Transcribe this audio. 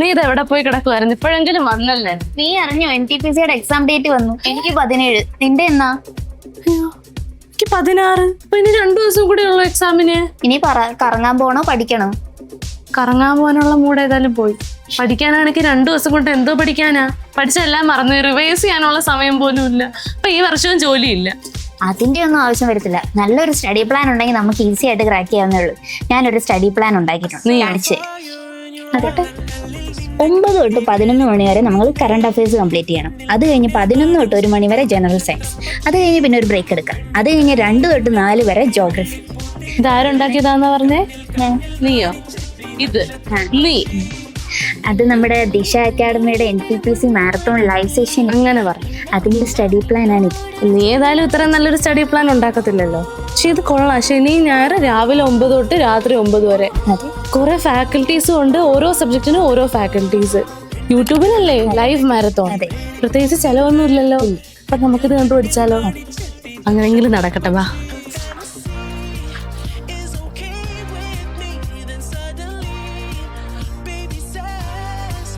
നീ ഇത് എവിടെ പോയി കിടക്കുവായിരുന്നു? ഇപ്പോഴെങ്കിലും വന്നല്ലേ. നീ അറിഞ്ഞോ NTPCയുടെ എക്സാം ഡേറ്റ് വന്നു? എനിക്ക് 17. നിന്റെ എന്നാ? എനിക്ക് 16. അപ്പൊ ഇനി 2 ദിവസം കൂടെ ഉള്ളു എക്സാമിന്. ഇനി കറങ്ങാൻ പോണോ പഠിക്കണോ? കറങ്ങാൻ പോകാനുള്ള മൂഡ് ഏതായാലും പോയി. പഠിക്കാനാണെങ്കിൽ 2 ദിവസം കൊണ്ട് എന്തോ പഠിക്കാനാ? പഠിച്ചെല്ലാം മറന്നു. റിവൈസ് ചെയ്യാനുള്ള സമയം പോലും ഇല്ല. അപ്പൊ ഈ വർഷവും ജോലിയില്ല. അതിന്റെ ഒന്നും ആവശ്യം വരത്തില്ല. നല്ലൊരു സ്റ്റഡി പ്ലാൻ ഉണ്ടെങ്കിൽ നമുക്ക് ഈസി ആയിട്ട് ക്രാക്ക് ചെയ്യാവുന്നേ ഉള്ളൂ. ഞാനൊരു സ്റ്റഡി പ്ലാൻ ഉണ്ടാക്കിയിട്ടുണ്ട്. നീ കാണിച്ചേ. അതൊക്കെ 9 തൊട്ട് 11 മണി വരെ നമ്മൾ കറണ്ട് അഫയേഴ്സ് കംപ്ലീറ്റ് ചെയ്യണം. അത് കഴിഞ്ഞ് 11 തൊട്ട് 1 മണി വരെ ജനറൽ സയൻസ്. അത് കഴിഞ്ഞ് പിന്നെ ഒരു ബ്രേക്ക് എടുക്കാം. അത് കഴിഞ്ഞ് 2 തൊട്ട് 4 വരെ ജോഗ്രഫി. ഇതാരുണ്ടാക്കിയതാന്ന് പറഞ്ഞേ? നീയോ? ഇത് നീ? അത് നമ്മുടെ ദിശ അക്കാഡമിയുടെ NTPC മാരത്തോൺ ലൈവ് സെഷൻ. അങ്ങനെ പറഞ്ഞു. അതിന്റെ സ്റ്റഡി പ്ലാൻ ആണ്. നീ ഏതായാലും ഇത്രയും നല്ലൊരു സ്റ്റഡി പ്ലാൻ ഉണ്ടാക്കത്തില്ലല്ലോ. പക്ഷെ ഇത് കൊള്ളാം. ശനി ഞായർ രാവിലെ 9 തൊട്ട് രാത്രി 9 വരെ. കുറെ ഫാക്കൽറ്റീസും ഉണ്ട്. ഓരോ സബ്ജക്റ്റിനും ഓരോ ഫാക്കൽറ്റീസ്. യൂട്യൂബിലല്ലേ live marathon. പ്രത്യേകിച്ച് ചെലവൊന്നും ഇല്ലല്ലോ. അപ്പൊ നമുക്കിത് കണ്ടു പഠിച്ചാലോ? അങ്ങനെങ്കിലും നടക്കട്ടെ. വാ.